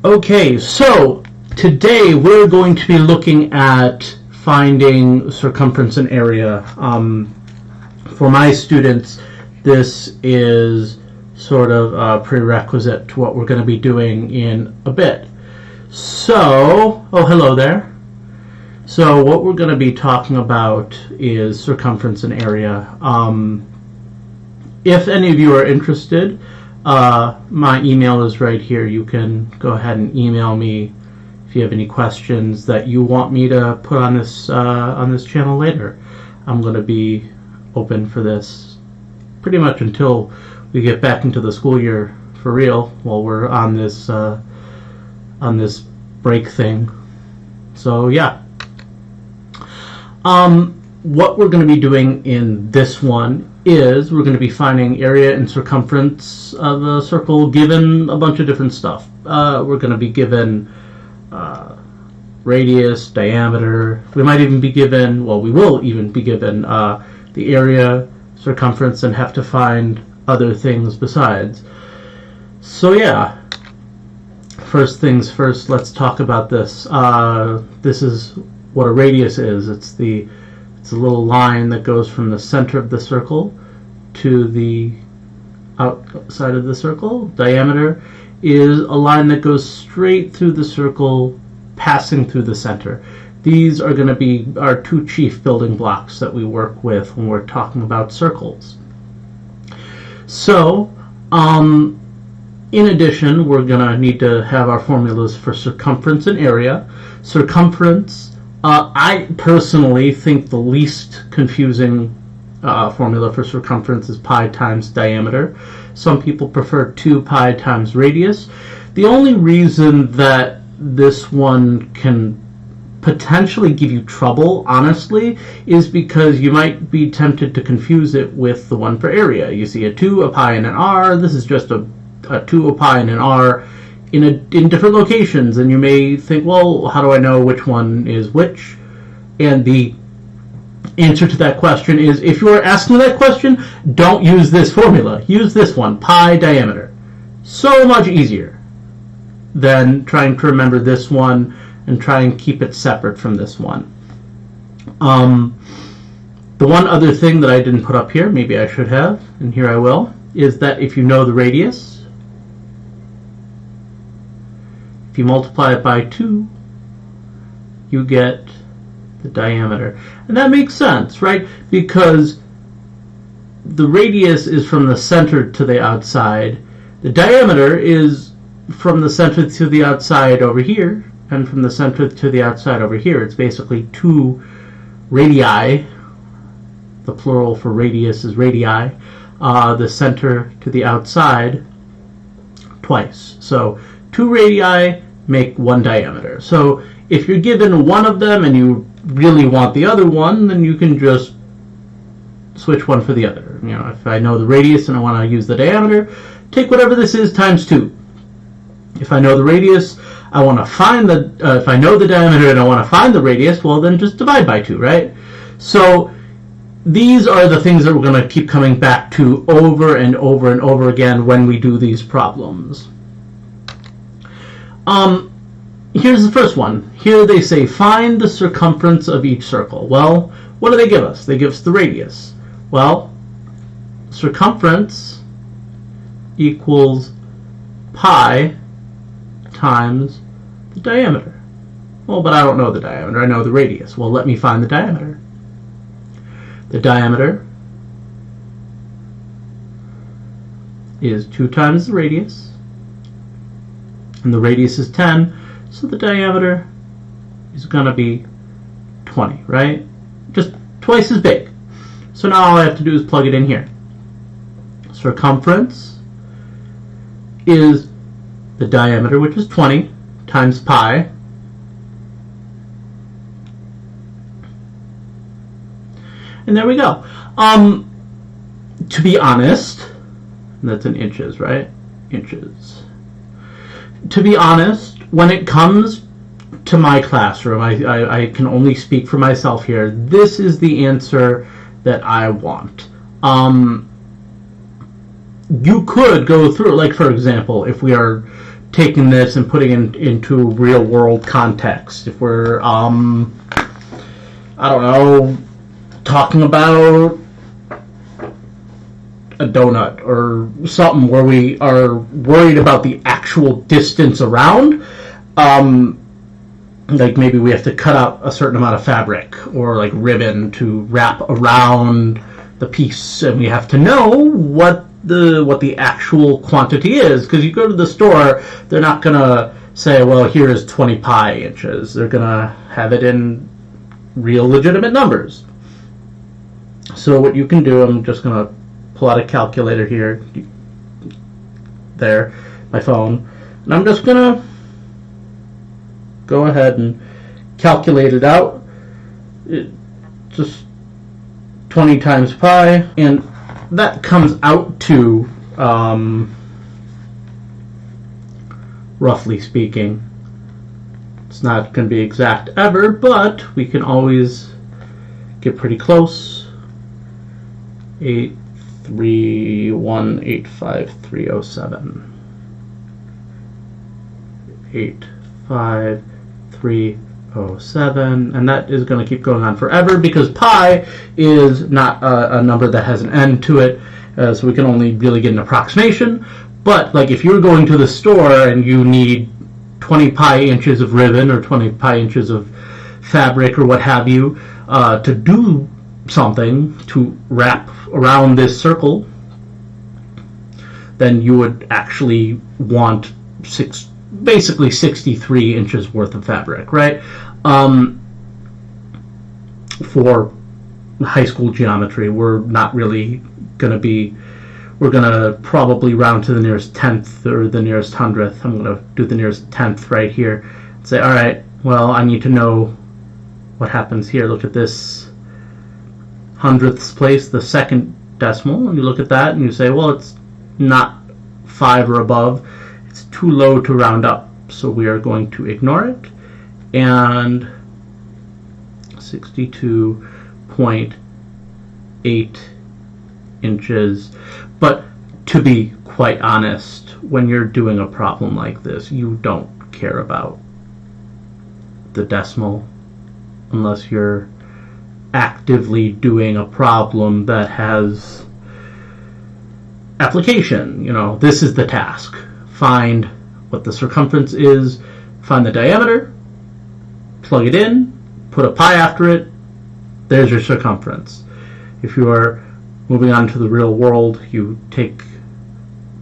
Okay, so today we're going to be looking at finding circumference and area. For my students, this is sort of a prerequisite to what we're going to be doing in a bit. So, oh, hello there. So what we're going to be talking about is circumference and area. If any of you are interested, my email is right here. You can go ahead and email me if you have any questions that you want me to put on this channel later. I'm going to be open for this pretty much until we get back into the school year for real, while we're on this break thing. So yeah. What we're going to be doing in this one is we're going to be finding area and circumference of a circle given a bunch of different stuff. We're going to be given radius, diameter. We might even be given, well, we will even be given the area, circumference, and have to find other things besides. So yeah, first things first, let's talk about this. This is what a radius is. It's a little line that goes from the center of the circle to the outside of the circle. Diameter is a line that goes straight through the circle, passing through the center. These are going to be our two chief building blocks that we work with when we're talking about circles. So, in addition, we're going to need to have our formulas for circumference and area. Circumference, I personally think the least confusing formula for circumference is pi times diameter. Some people prefer 2 pi times radius. The only reason that this one can potentially give you trouble, honestly, is because you might be tempted to confuse it with the one for area. You see a 2, a pi, and an r. This is just a 2, a pi, and an r in different locations, and you may think, well, how do I know which one is which? And the answer to that question is, if you are asking that question, don't use this formula. Use this one, pi diameter. So much easier than trying to remember this one and try and keep it separate from this one. The one other thing that I didn't put up here, maybe I should have, and here I will, is that if you know the radius, if you multiply it by 2, you get the diameter. And that makes sense, right? Because the radius is from the center to the outside. The diameter is from the center to the outside over here, and from the center to the outside over here. It's basically 2 radii. The plural for radius is radii. The center to the outside twice. So 2 radii make 1 diameter. So if you're given one of them and you really want the other one, then you can just switch one for the other. You know, if I know the radius and I want to use the diameter, take whatever this is times 2. If I know the radius, I want to find the, if I know the diameter and I want to find the radius, well then just divide by 2, right? So these are the things that we're going to keep coming back to over and over and over again when we do these problems. Here's the first one. Here they say, find the circumference of each circle. Well, what do they give us? They give us the radius. Well, circumference equals pi times the diameter. Well, but I don't know the diameter. I know the radius. Well, let me find the diameter. The diameter is 2 times the radius. And the radius is 10, so the diameter is going to be 20, right? Just twice as big. So now all I have to do is plug it in here. Circumference is the diameter, which is 20, times pi. And there we go. To be honest, that's in inches, right? Inches. To be honest, when it comes to my classroom, I can only speak for myself here. This is the answer that I want. You could go through, like for example, if we are taking this and putting it into real world context. If we're, I don't know, talking about a donut or something where we are worried about the actual distance around, like maybe we have to cut out a certain amount of fabric or like ribbon to wrap around the piece, and we have to know what the actual quantity is, because you go to the store, they're not gonna say, well, here is 20 pi inches. They're gonna have it in real legitimate numbers. So what you can do, I'm just gonna pull out a calculator here, there, my phone, and I'm just gonna go ahead and calculate it out. Just 20 times pi, and that comes out to, roughly speaking, it's not going to be exact ever, but we can always get pretty close. 83185,307. 85307, and that is going to keep going on forever because pi is not a number that has an end to it, so we can only really get an approximation. But like if you're going to the store and you need 20 pi inches of ribbon or 20 pi inches of fabric or what have you to do something to wrap around this circle, then you would actually want basically 63 inches worth of fabric, right? For high school geometry, we're not really going to be, we're going to probably round to the nearest tenth or the nearest hundredth. I'm going to do the nearest tenth right here and say, all right, well, I need to know what happens here. Look at this hundredths place, the second decimal, and you look at that and you say, well, it's not 5 or above. It's too low to round up, so we are going to ignore it. And 62.8 inches. But to be quite honest, when you're doing a problem like this, you don't care about the decimal unless you're actively doing a problem that has application. You know, this is the task. Find what the circumference is, find the diameter, plug it in, put a pi after it, there's your circumference. If you are moving on to the real world, you take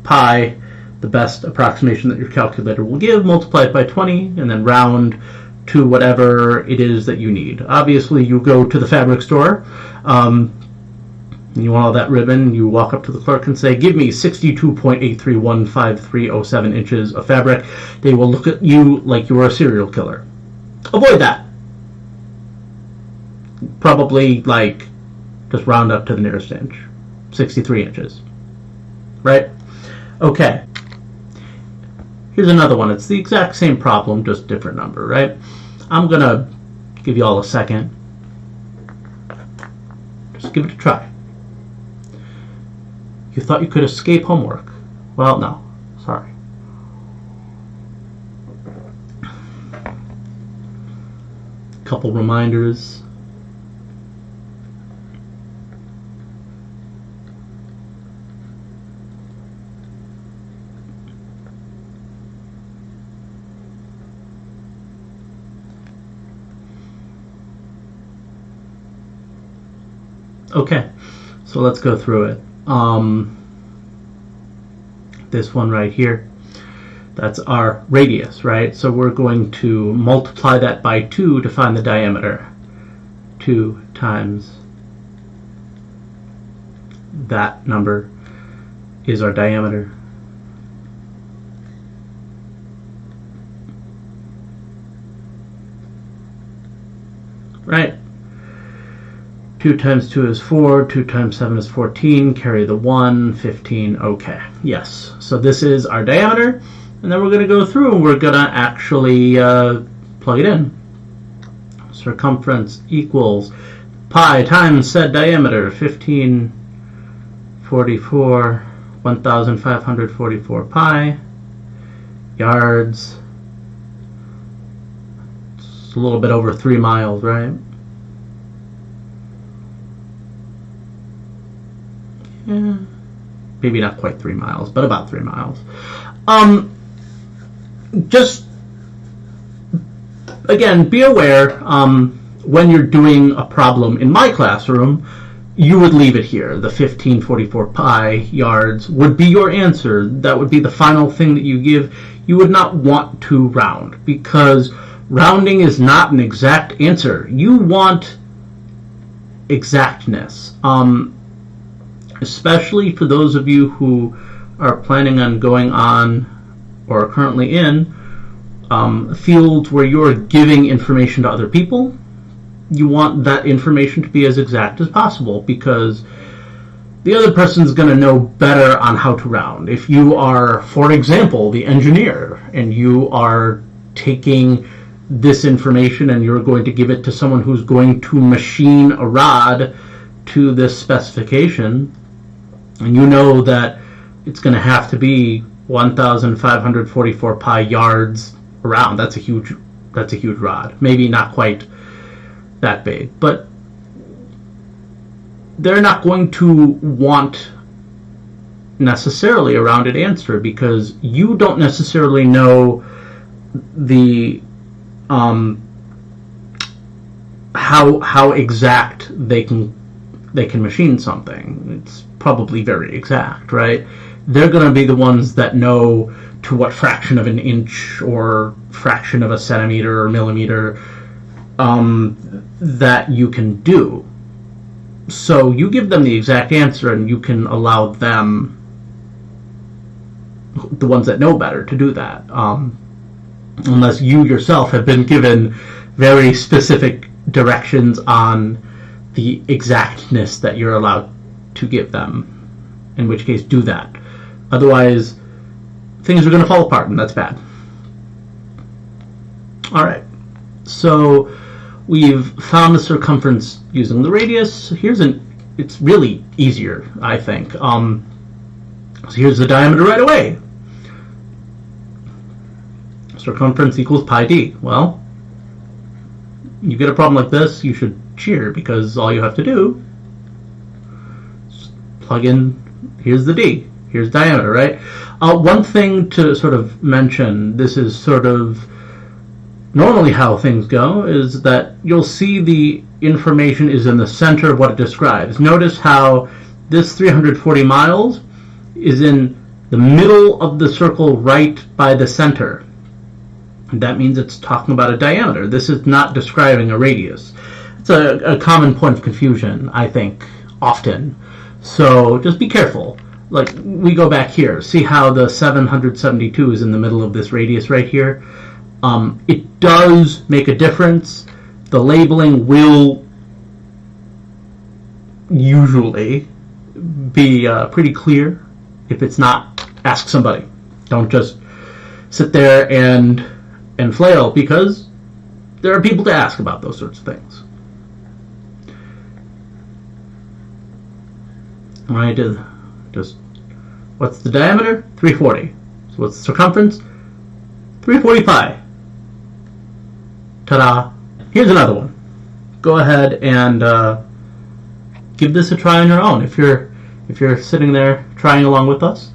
pi, the best approximation that your calculator will give, multiply it by 20, and then round to whatever it is that you need. Obviously, you go to the fabric store, you want all that ribbon, you walk up to the clerk and say, give me 62.8315307 inches of fabric. They will look at you like you were a serial killer. Avoid that. Probably, like, just round up to the nearest inch. 63 inches. Right? Okay. Here's another one. It's the exact same problem, just different number, right? I'm going to give you all a second. Just give it a try. You thought you could escape homework. Well, no. Sorry. Couple reminders. Okay, so let's go through it. This one right here, that's our radius, right? So we're going to multiply that by 2 to find the diameter. 2 times that number is our diameter. Right? 2 times 2 is 4, 2 times 7 is 14, carry the 1, 15, okay, yes. So this is our diameter, and then we're going to go through and we're going to actually plug it in. Circumference equals pi times said diameter, 1544, 1544 pi, yards. It's a little bit over 3 miles, right? Yeah, maybe not quite 3 miles, but about 3 miles. Just, again, be aware, when you're doing a problem in my classroom, you would leave it here. The 1544 pi yards would be your answer. That would be the final thing that you give. You would not want to round, because rounding is not an exact answer. You want exactness. Especially for those of you who are planning on going on or are currently in fields where you're giving information to other people. You want that information to be as exact as possible, because the other person's going to know better on how to round. If you are, for example, the engineer, and you are taking this information and you're going to give it to someone who's going to machine a rod to this specification, and you know that it's going to have to be 1,544 pi yards around. That's a huge rod. Maybe not quite that big, but they're not going to want necessarily a rounded answer, because you don't necessarily know the how exact they can machine something. It's probably very exact, right? They're going to be the ones that know to what fraction of an inch or fraction of a centimeter or millimeter that you can do. So you give them the exact answer, and you can allow them, the ones that know better, to do that. Unless you yourself have been given very specific directions on the exactness that you're allowed to give them, in which case do that. Otherwise, things are going to fall apart, and that's bad. Alright, so we've found the circumference using the radius. It's really easier, I think. So here's the diameter right away. Circumference equals pi d. Well, you get a problem like this, you should cheer, because all you have to do is plug in, here's the d, here's diameter, right? One thing to sort of mention, this is sort of normally how things go, is that you'll see the information is in the center of what it describes. Notice how this 340 miles is in the middle of the circle, right by the center. That means it's talking about a diameter. This is not describing a radius. It's a common point of confusion, I think, often. So just be careful. Like, we go back here. See how the 772 is in the middle of this radius right here? It does make a difference. The labeling will usually be pretty clear. If it's not, ask somebody. Don't just sit there and flail, because there are people to ask about those sorts of things. All right, just what's the diameter? 340. So what's the circumference? 340 pi. Ta-da! Here's another one. Go ahead and give this a try on your own. If you're sitting there trying along with us.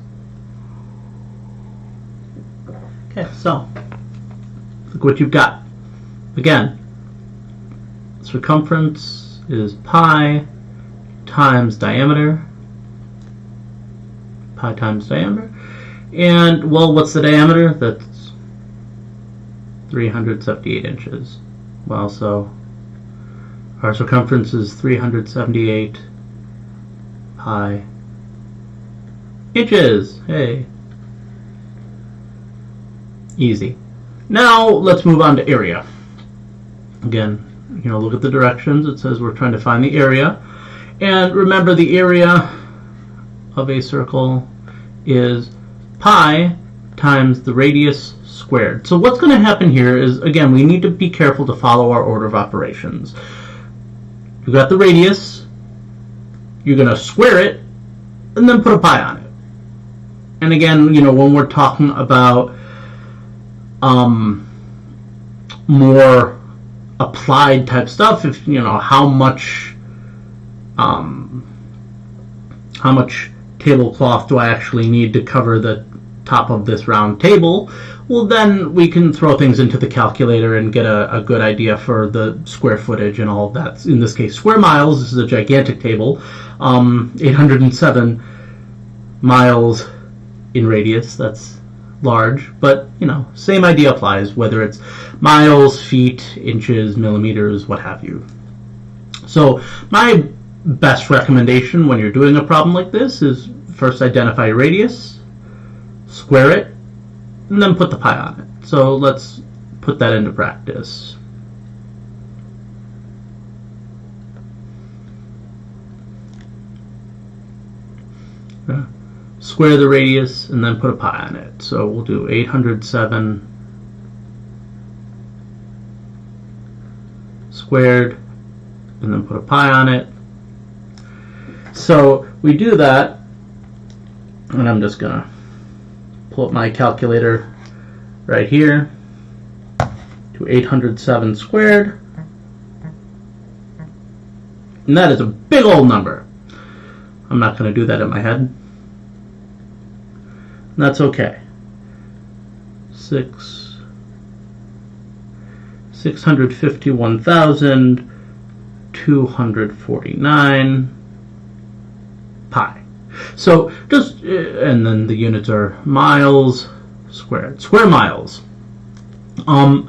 Okay, so look what you've got. Again, circumference is pi times diameter. Pi times diameter. And, well, what's the diameter? That's 378 inches. Well, so our circumference is 378 pi inches. Hey. Easy. Now let's move on to area. Again, look at the directions. It says we're trying to find the area. And remember, the area of a circle is pi times the radius squared. So what's going to happen here is, again, we need to be careful to follow our order of operations. You've got the radius, you're going to square it, and then put a pi on it. And again, when we're talking about more applied type stuff, if you know how much tablecloth do I actually need to cover the top of this round table, well, then we can throw things into the calculator and get a good idea for the square footage and all of that. In this case, square miles. This is a gigantic table. 807 miles in radius. That's large, but you know, same idea applies, whether it's miles, feet, inches, millimeters, what have you. So my best recommendation when you're doing a problem like this is first identify your radius, square it, and then put the pi on it. So let's put that into practice. Square the radius and then put a pi on it. So we'll do 807 squared and then put a pi on it. So we do that, and I'm just gonna pull up my calculator right here. Do 807 squared, and that is a big old number. I'm not going to do that in my head. And that's okay. 651,249 pi. So just, and then the units are miles squared, square miles. And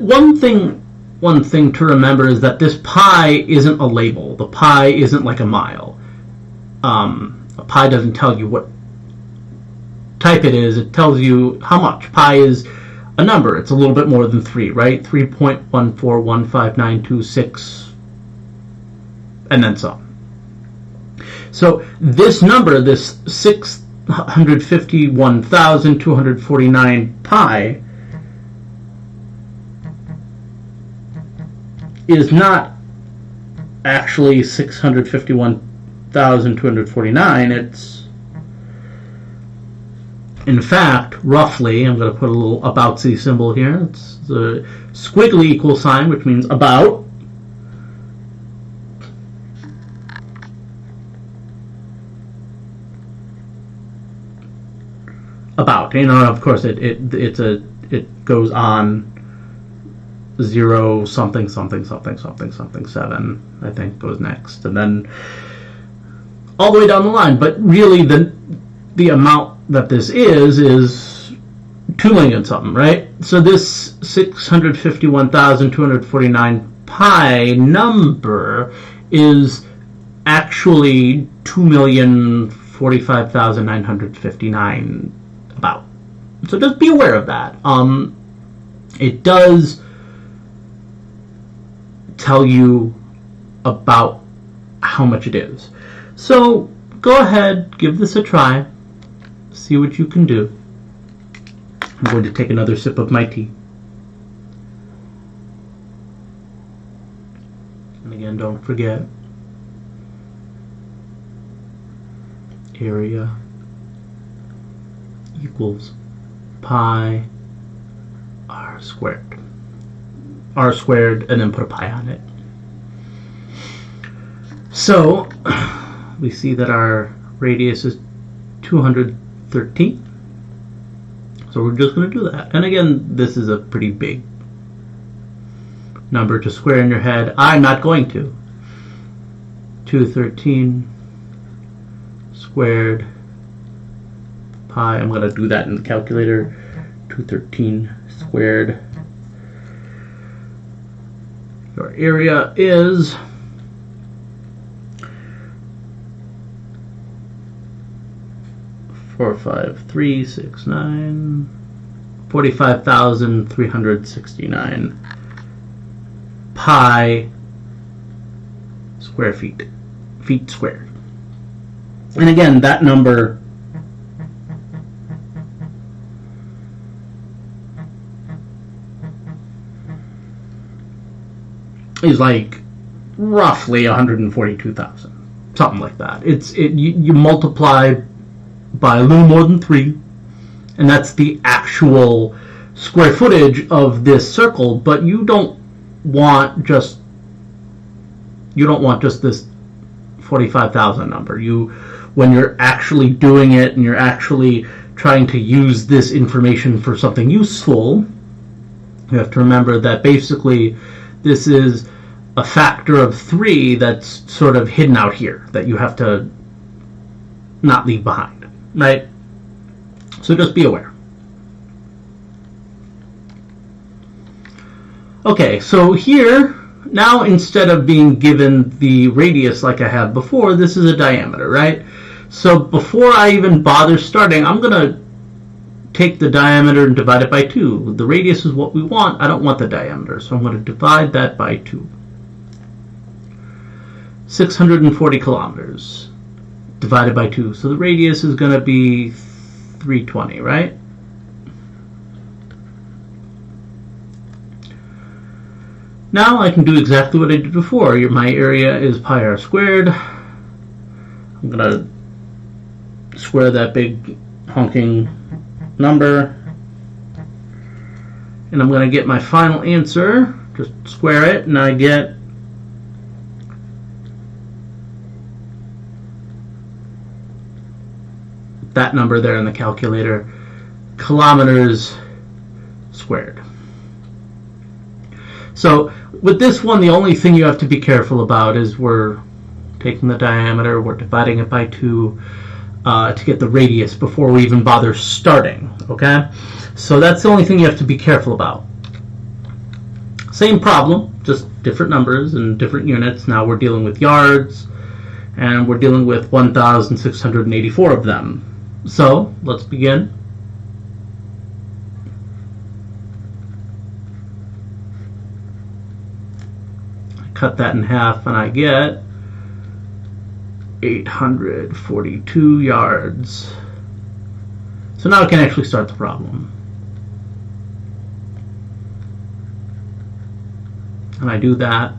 one thing to remember is that this pi isn't a label. The pi isn't like a mile. A pi doesn't tell you what type it is. It tells you how much. Pi is a number. It's a little bit more than 3, right? 3.1415926 and then some. So this number, this 651,249 pi, is not actually 651,249. It's, in fact, roughly, I'm going to put a little about-see symbol here. It's the squiggly equal sign, which means about. About, you know, of course, it goes on 0 something something something something something 7, I think, goes next, and then all the way down the line. But really, the amount that this is 2 million something, right? So this 651,249 pi number is actually 2,045,959 about. So just be aware of that. It does tell you about how much it is. So go ahead, give this a try, see what you can do. I'm going to take another sip of my tea. And again, don't forget, area equals pi r squared. R squared, and then put a pi on it. So we see that our radius is 213. So we're just going to do that. And again, this is a pretty big number to square in your head. I'm not going to. 213 squared pi. I'm going to do that in the calculator. 213 squared. Your area is 45,369 pi square feet squared. And again, that number is like roughly 142,000, something like that. You multiply by a little more than 3, and that's the actual square footage of this circle, but you don't want just this 45,000 number. When you're actually doing it and you're actually trying to use this information for something useful, you have to remember that basically this is a factor of 3 that's sort of hidden out here that you have to not leave behind, right? So just be aware. Okay, so here, now instead of being given the radius like I had before, this is a diameter, right? So before I even bother starting, I'm going to take the diameter and divide it by 2. The radius is what we want. I don't want the diameter, so I'm going to divide that by 2. 640 kilometers divided by 2. So the radius is going to be 320, right? Now I can do exactly what I did before. My area is pi r squared. I'm going to square that big honking number. And I'm going to get my final answer. Just square it, and I get that number there in the calculator, kilometers squared. So with this one, the only thing you have to be careful about is we're taking the diameter, we're dividing it by 2 to get the radius before we even bother starting, okay? So that's the only thing you have to be careful about. Same problem, just different numbers and different units. Now we're dealing with yards, and we're dealing with 1,684 of them. So let's begin. Cut that in half and I get 842 yards. So now I can actually start the problem. And I do that.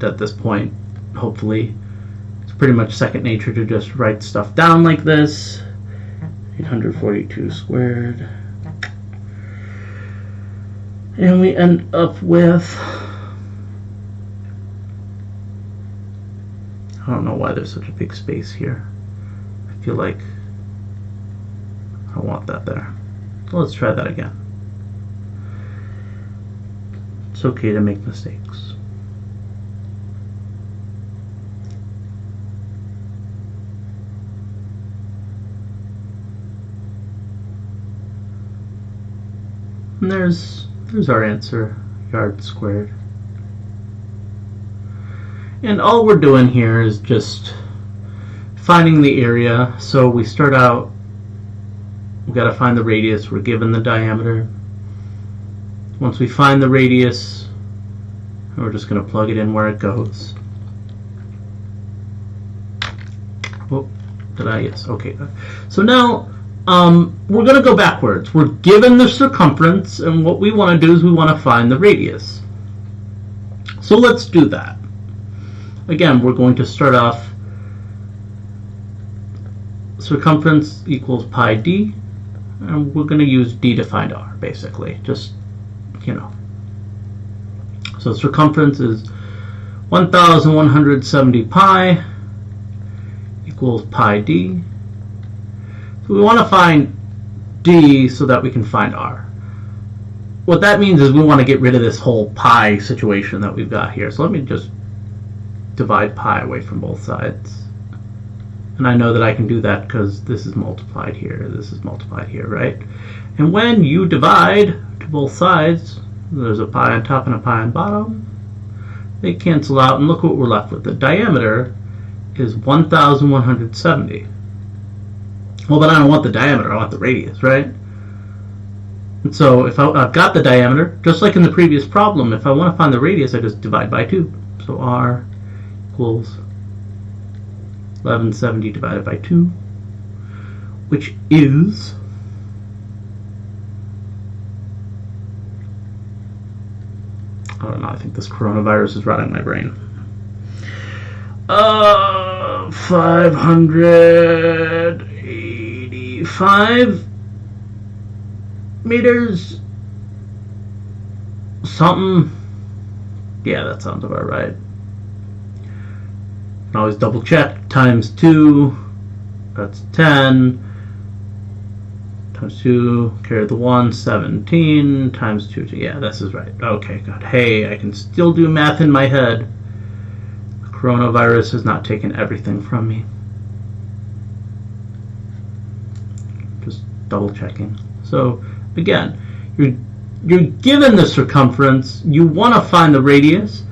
At this point, hopefully, it's pretty much second nature to just write stuff down like this. 842 squared. And we end up with, I don't know why there's such a big space here. I feel like I don't want that there. So let's try that again. It's okay to make mistakes. And there's our answer, yards squared. And all we're doing here is just finding the area. So we start out, we've got to find the radius, we're given the diameter. Once we find the radius, we're just going to plug it in where it goes. Oh, did I? Yes, okay. So now, we're going to go backwards. We're given the circumference, and what we want to do is we want to find the radius. So let's do that. Again, we're going to start off circumference equals pi d, and we're going to use d to find r, basically. Just, you know. So circumference is 1,170 pi equals pi d. We want to find d so that we can find r. What that means is we want to get rid of this whole pi situation that we've got here. So let me just divide pi away from both sides. And I know that I can do that because this is multiplied here, this is multiplied here, right? And when you divide to both sides, there's a pi on top and a pi on bottom. They cancel out, and look what we're left with. The diameter is 1,170. Well, but I don't want the diameter, I want the radius, right? And so if I've got the diameter, just like in the previous problem, if I want to find the radius, I just divide by 2. So r equals 1170 divided by 2, which is I don't know, I think this coronavirus is rotting my brain. 585 meters. Something. Yeah, that sounds about right. Can always double check. Times 2. That's 10. Times 2. Carry the 1. 17. Times 2. Yeah, this is right. Okay, good. Hey, I can still do math in my head. The coronavirus has not taken everything from me. Just double checking. So, again, you're given the circumference, you want to find the radius,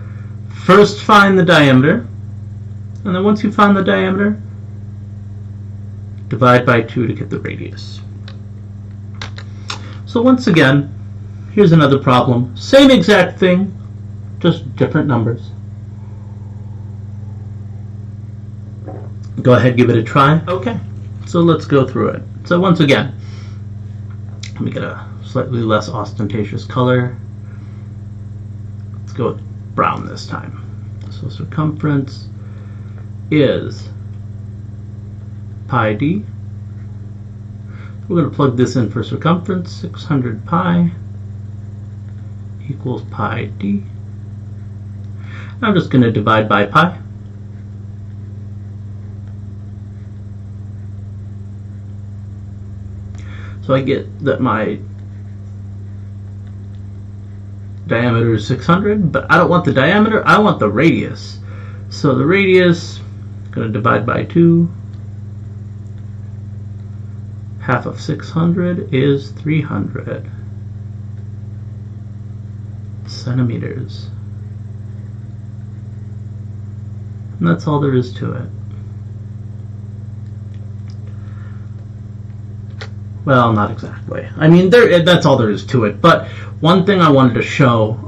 first find the diameter, and then once you find the diameter, divide by 2 to get the radius. So once again, here's another problem. Same exact thing, just different numbers. Go ahead, give it a try. Okay, so let's go through it. So once again, let me get a slightly less ostentatious color. Let's go with brown this time. So circumference is pi d. We're going to plug this in for circumference. 600 pi equals pi d. I'm just going to divide by pi. So I get that my diameter is 600, but I don't want the diameter, I want the radius. So the radius, I'm going to divide by 2. Half of 600 is 300 centimeters. And that's all there is to it. Well, not exactly. I mean, that's all there is to it. But one thing I wanted to show,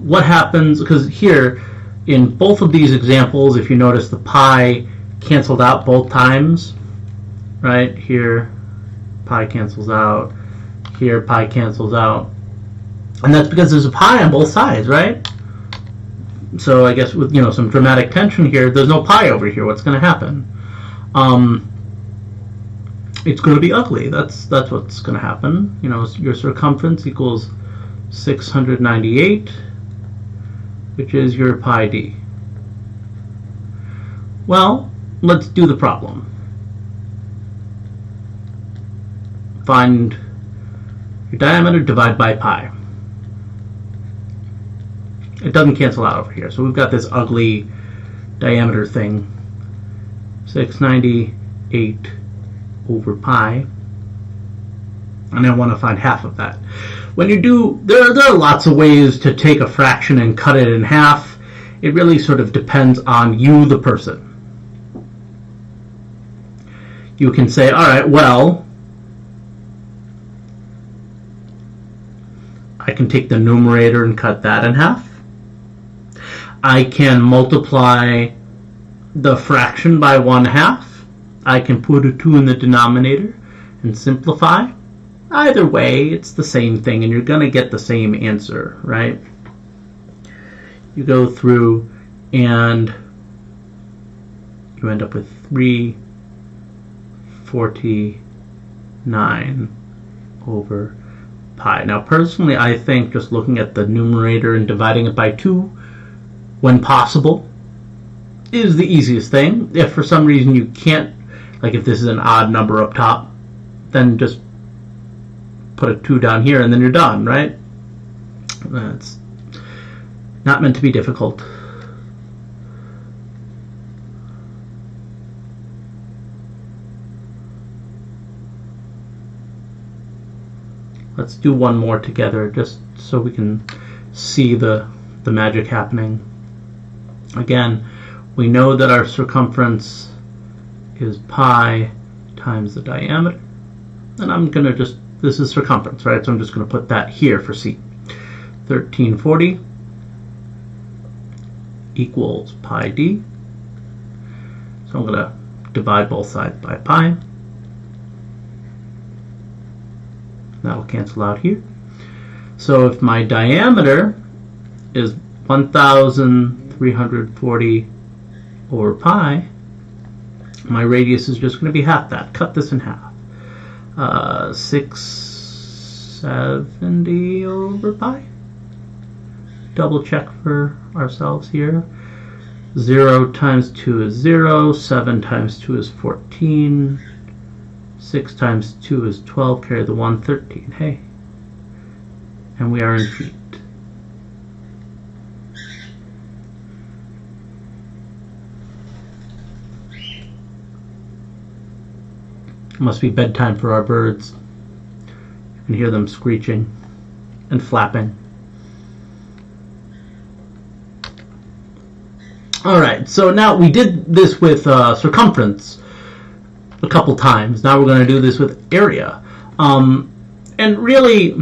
what happens, because here, in both of these examples, if you notice, the pi canceled out both times, right? Here, pi cancels out. Here, pi cancels out. And that's because there's a pi on both sides, right? So I guess with, some dramatic tension here, there's no pi over here. What's going to happen? It's going to be ugly. That's what's going to happen. Your circumference equals 698, which is your pi d. Well, let's do the problem. Find your diameter, divide by pi. It doesn't cancel out over here, so we've got this ugly diameter thing. 698 over pi, and I want to find half of that. When you do, there are lots of ways to take a fraction and cut it in half. It really sort of depends on you, the person. You can say, all right, well, I can take the numerator and cut that in half. I can multiply the fraction by 1/2. I can put a 2 in the denominator and simplify. Either way, it's the same thing, and you're going to get the same answer, right? You go through, and you end up with 349 over pi. Now, personally, I think just looking at the numerator and dividing it by 2, when possible, is the easiest thing. If for some reason you can't, like if this is an odd number up top, then just put a 2 down here and then you're done, right? It's not meant to be difficult. Let's do one more together just so we can see the magic happening. Again, we know that our circumference is pi times the diameter. And I'm going to just, this is circumference, right? So I'm just going to put that here for C. 1340 equals pi d. So I'm going to divide both sides by pi. That'll cancel out here. So if my diameter is 1,340 over pi, my radius is just going to be half that. Cut this in half. 670 over pi. Double check for ourselves here. 0 times 2 is 0. 7 times 2 is 14. 6 times 2 is 12. Carry the 1, 13. Hey. And we are in feet. It must be bedtime for our birds. You can hear them screeching and flapping. Alright, so now we did this with circumference a couple times. Now we're going to do this with area. And really,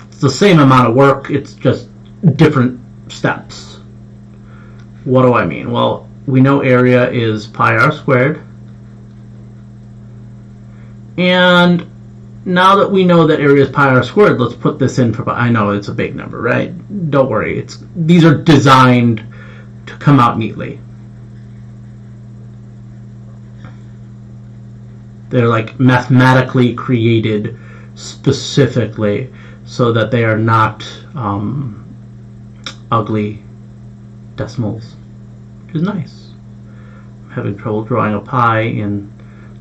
it's the same amount of work, it's just different steps. What do I mean? Well, we know area is pi r squared. And now that we know that area is pi r squared, let's put this in for pi. I know it's a big number, right? Don't worry. These are designed to come out neatly. They're like mathematically created specifically so that they are not ugly decimals, which is nice. I'm having trouble drawing a pi in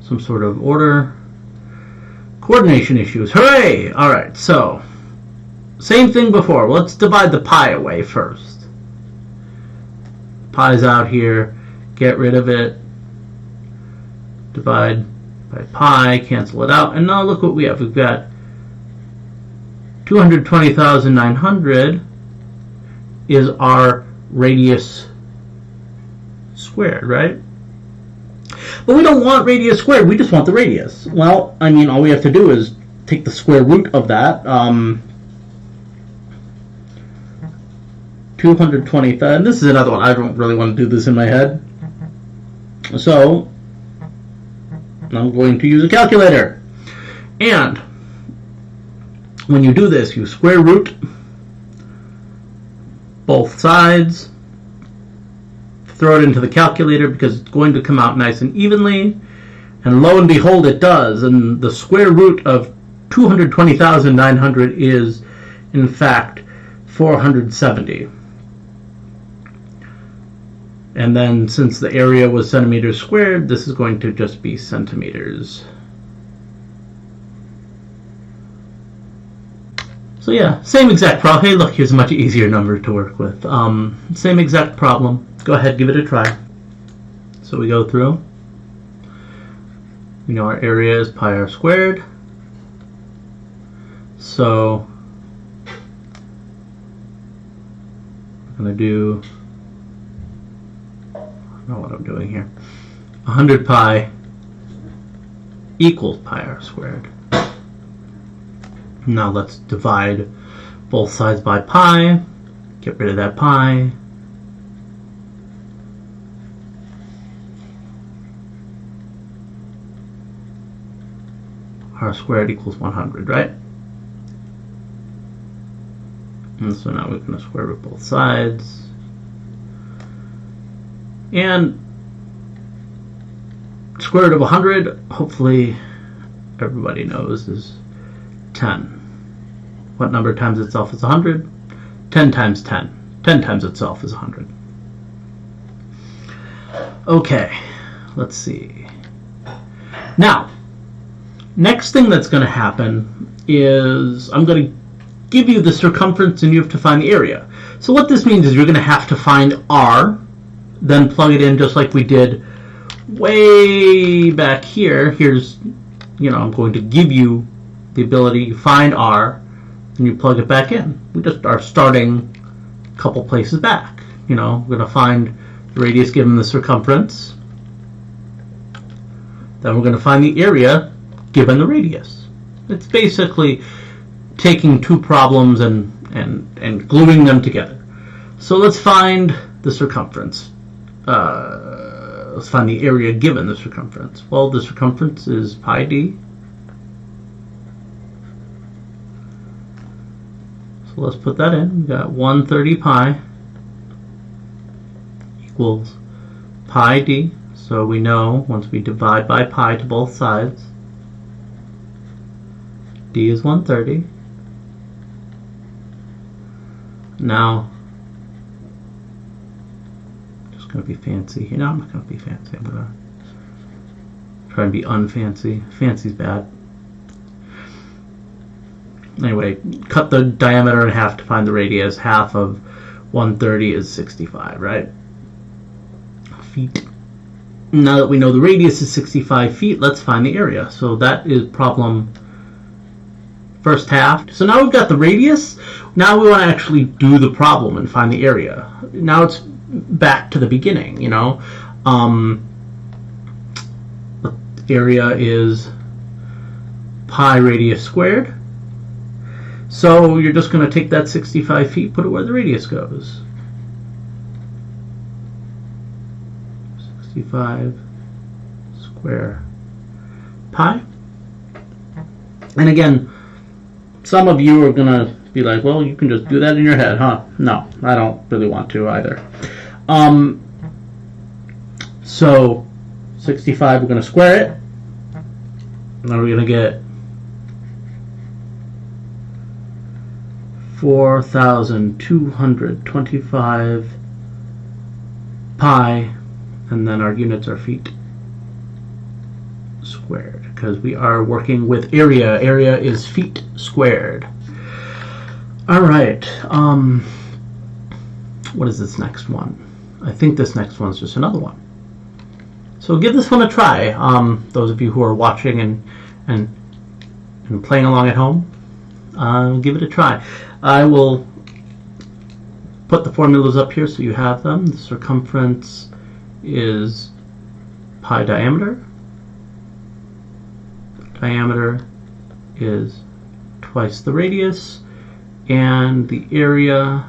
some sort of order. Coordination issues. Hooray! Alright, so same thing before. Let's divide the pi away first. Pi's out here. Get rid of it. Divide by pi. Cancel it out. And now look what we have. We've got 220,900 is our radius squared, right? But we don't want radius squared, we just want the radius. Well, I mean, all we have to do is take the square root of that. 220,000, and this is another one. I don't really want to do this in my head. So, I'm going to use a calculator. And, when you do this, you square root both sides. Throw it into the calculator because it's going to come out nice and evenly, and lo and behold it does. And the square root of 220,900 is in fact 470. And then since the area was centimeters squared, this is going to just be centimeters. So yeah, same exact problem. Hey look, here's a much easier number to work with. Same exact problem. Go ahead, give it a try. So we go through. We know our area is pi r squared. So I'm going to do, I don't know what I'm doing here. 100 pi equals pi r squared. Now let's divide both sides by pi. Get rid of that pi. R squared equals 100, right? And so now we're going to square root both sides. And square root of 100, hopefully everybody knows, is 10. What number times itself is 100? 10 times 10. 10 times itself is 100. Okay, let's see. Now, next thing that's going to happen is I'm going to give you the circumference and you have to find the area. So what this means is you're going to have to find r, then plug it in just like we did way back here. Here's, I'm going to give you the ability to find r, and you plug it back in. We just are starting a couple places back. We're going to find the radius given the circumference. Then we're going to find the area given the radius. It's basically taking two problems and gluing them together. So let's find the circumference. Let's find the area given the circumference. Well, the circumference is pi d. So let's put that in. We got 130 pi equals pi d. So we know once we divide by pi to both sides, d is 130. Now, just going to be fancy here. No, I'm not going to be fancy. I'm going to try and be unfancy. Fancy's bad. Anyway, cut the diameter in half to find the radius. Half of 130 is 65, right? Feet. Now that we know the radius is 65 feet, let's find the area. So that is problem first half. So now we've got the radius. Now we want to actually do the problem and find the area. Now it's back to the beginning, you know. The area is pi radius squared. So you're just going to take that 65 feet, put it where the radius goes. 65 square pi. And again, some of you are going to be like, well, you can just do that in your head, huh? No, I don't really want to either. So 65, we're going to square it. And then we're going to get 4,225 pi, and then our units are feet squared, because we are working with area. Area is feet squared. All right. What is this next one? I think this next one's just another one. So give this one a try. Those of you who are watching and playing along at home, give it a try. I will put the formulas up here so you have them. The circumference is pi diameter. Diameter is twice the radius, and the area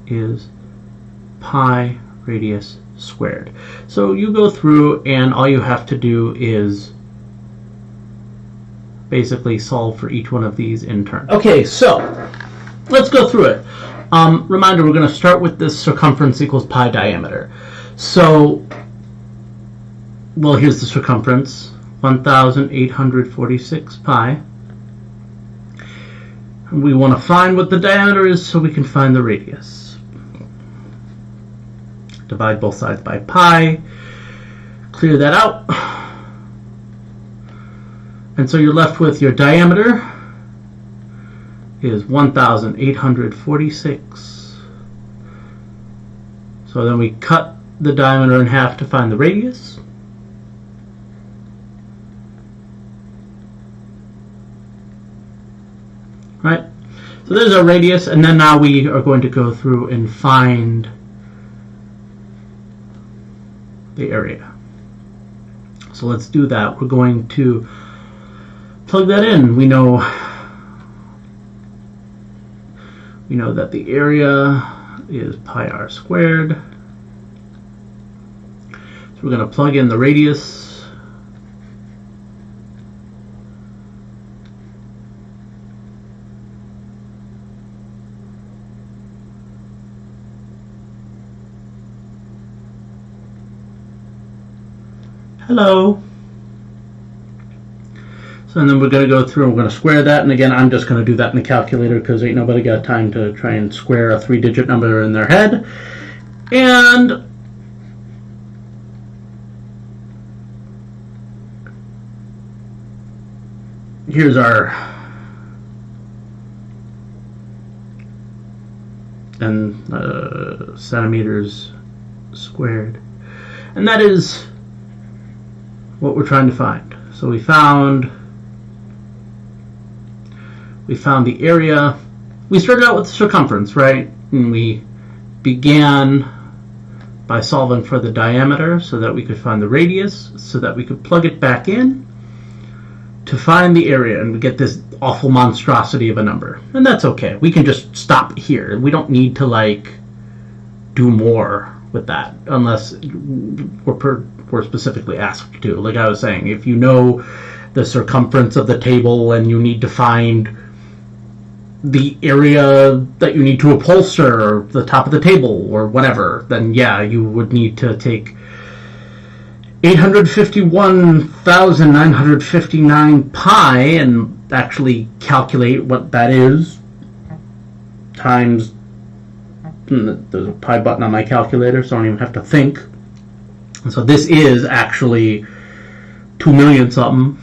is pi radius squared. So you go through and all you have to do is basically solve for each one of these in turn. Okay, so let's go through it. Reminder, we're going to start with this circumference equals pi diameter. So, well, here's the circumference, 1,846 pi. And we want to find what the diameter is so we can find the radius. Divide both sides by pi, clear that out. And so you're left with your diameter is 1,846. So then we cut the diameter in half to find the radius. Right? So there's our radius, and then now we are going to go through and find the area. So let's do that. We're going to plug that in. We know that the area is pi r squared. So we're going to plug in the radius. Hello. So, and then we're going to go through and we're going to square that. And again, I'm just going to do that in the calculator because ain't nobody got time to try and square a 3-digit number in their head. And here's our centimeters squared. And that is what we're trying to find. So we found the area. We started out with the circumference, right? And we began by solving for the diameter so that we could find the radius, so that we could plug it back in to find the area, and we get this awful monstrosity of a number. And that's okay. We can just stop here. We don't need to do more with that unless we're specifically asked to. Like I was saying, if you know the circumference of the table and you need to find the area that you need to upholster, or the top of the table, or whatever, then yeah, you would need to take 851,959 pi and actually calculate what that is times. There's a pi button on my calculator, so I don't even have to think. So this is actually 2 million something.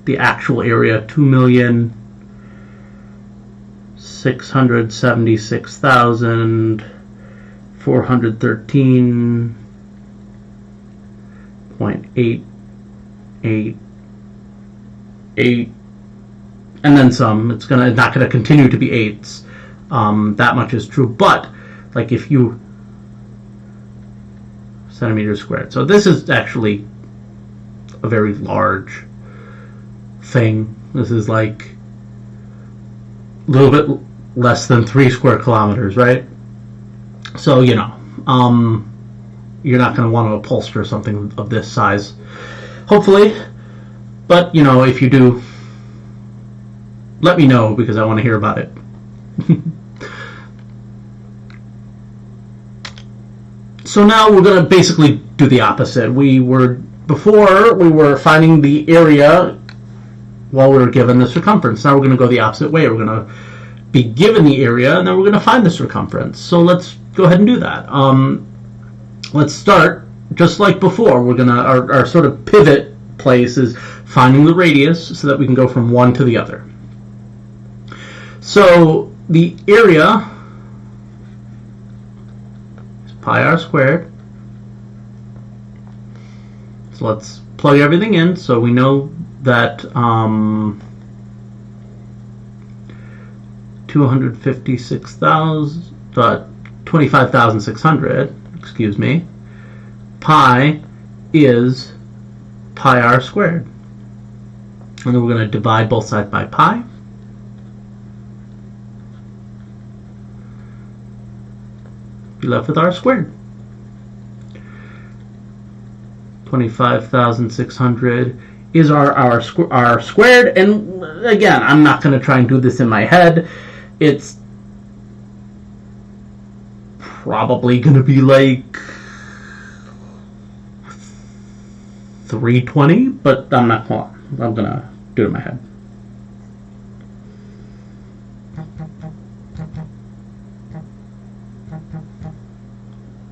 The actual area, 2,676,413.888, and then some. It's not gonna continue to be eights. That much is true, but like if you centimeters squared. So this is actually a very large thing. This is like a little bit less than 3 square kilometers, right? So, you know, you're not going to want to upholster something of this size, hopefully. But, you know, if you do, let me know, because I want to hear about it. So now we're going to basically do the opposite. Before we were finding the area while we were given the circumference. Now we're going to go the opposite way. We're going to be given the area, and then we're going to find the circumference. So let's go ahead and do that. Let's start just like before. We're going to our sort of pivot place is finding the radius so that we can go from one to the other. So the area is pi r squared. So let's plug everything in. So we know that 25,600, excuse me, pi is pi r squared. And then we're going to divide both sides by pi. Be left with r squared. 25,600 is our r squared, and again, I'm not going to try and do this in my head. It's probably going to be like 320, but I'm going to do it in my head.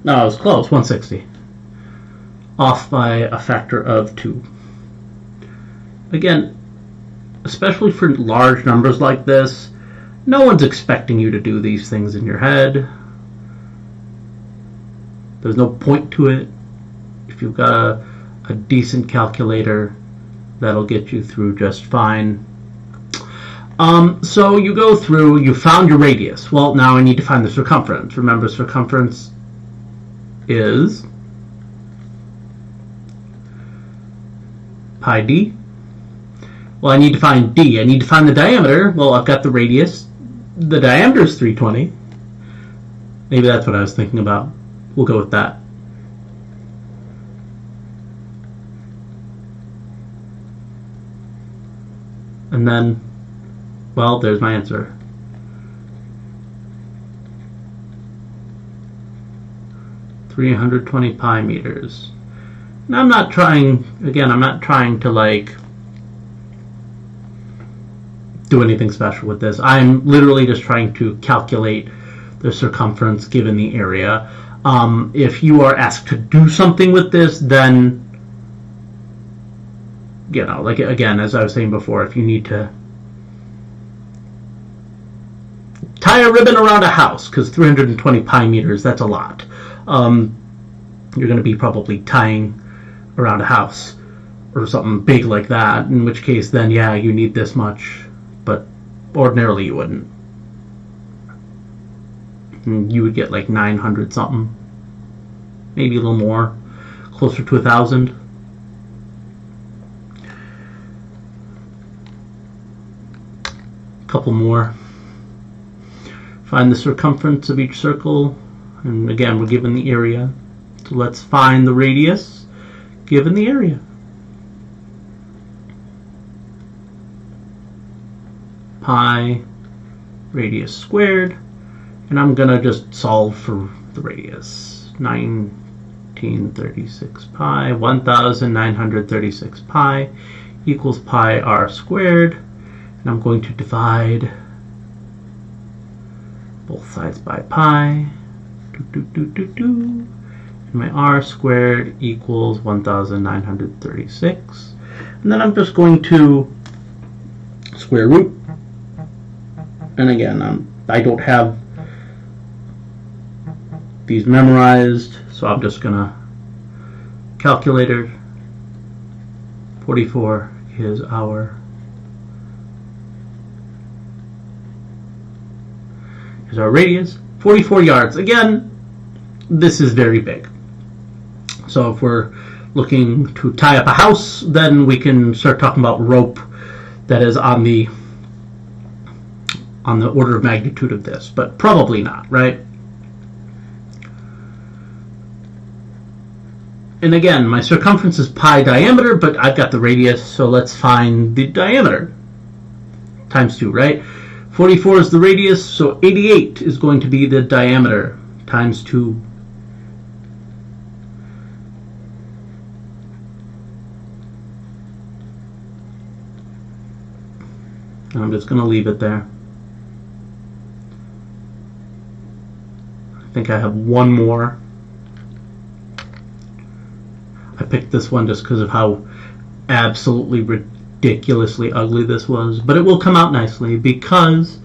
No, it was close, 160. Off by a factor of 2. Again, especially for large numbers like this, no one's expecting you to do these things in your head. There's no point to it. If you've got a decent calculator, that'll get you through just fine. So you go through, you found your radius. Well, now I need to find the circumference. Remember, circumference is pi d. Well, I need to find d. I need to find the diameter. Well, I've got the radius. The diameter is 320. Maybe that's what I was thinking about. We'll go with that. And then, well, there's my answer. $320 pi meters. Now I'm not trying to like do anything special with this. I'm literally just trying to calculate the circumference given the area. If you are asked to do something with this, then, you know, like again, as I was saying before, if you need to tie a ribbon around a house, because 320 pi meters, that's a lot. You're going to be probably tying around a house or something big like that, in which case then, yeah, you need this much, but ordinarily you wouldn't. And you would get like 900 something, maybe a little more, closer to 1,000. Couple more. Find the circumference of each circle, and again, we're given the area. So let's find the radius given the area. Pi radius squared, and I'm going to just solve for the radius. 1936 pi, 1936 pi equals pi r squared, and I'm going to divide both sides by pi. And my r squared equals 1936. And then I'm just going to square root. And again, I don't have these memorized, so I'm just gonna calculator. 44 is our radius. 44 yards. Again, this is very big. So if we're looking to tie up a house, then we can start talking about rope that is on the order of magnitude of this, but probably not, right? And again, my circumference is pi diameter, but I've got the radius, so let's find the diameter. Times 2, right? 44 is the radius, so 88 is going to be the diameter times 2. And I'm just going to leave it there. I think I have one more. I picked this one just because of how absolutely ridiculously ugly this was. But it will come out nicely because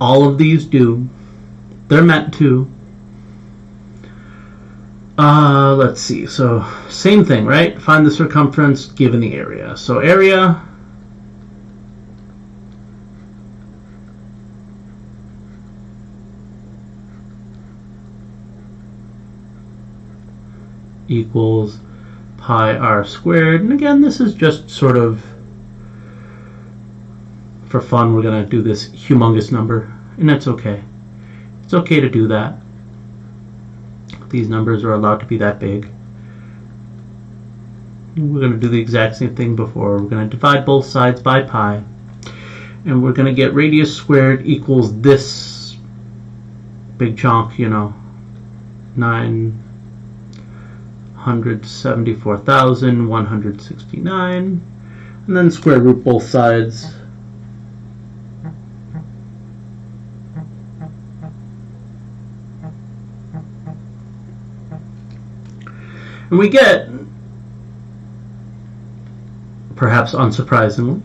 all of these do. They're meant to. Let's see. So same thing, right? Find the circumference given the area. So area equals pi r squared. And again, this is just sort of for fun. We're going to do this humongous number, and that's okay. It's okay to do that. These numbers are allowed to be that big. We're going to do the exact same thing before. We're going to divide both sides by pi, and we're going to get radius squared equals this big chunk, 974,169, and then square root both sides. And we get, perhaps unsurprisingly,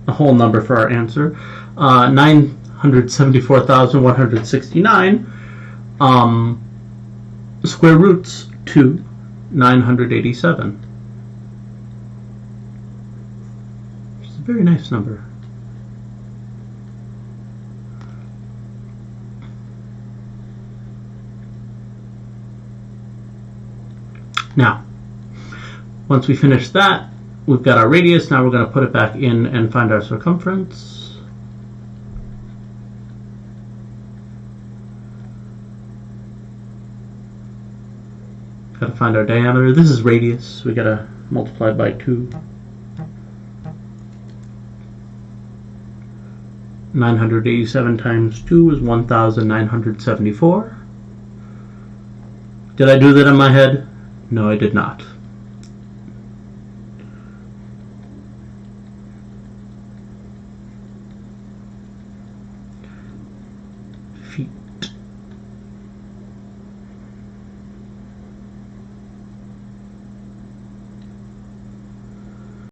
a whole number for our answer, 974,169 square roots to 987. Which is a very nice number. Now, once we finish that, we've got our radius. Now we're going to put it back in and find our circumference. Got to find our diameter. This is radius. We got to multiply by 2. 987 times 2 is 1,974. Did I do that in my head? No, I did not.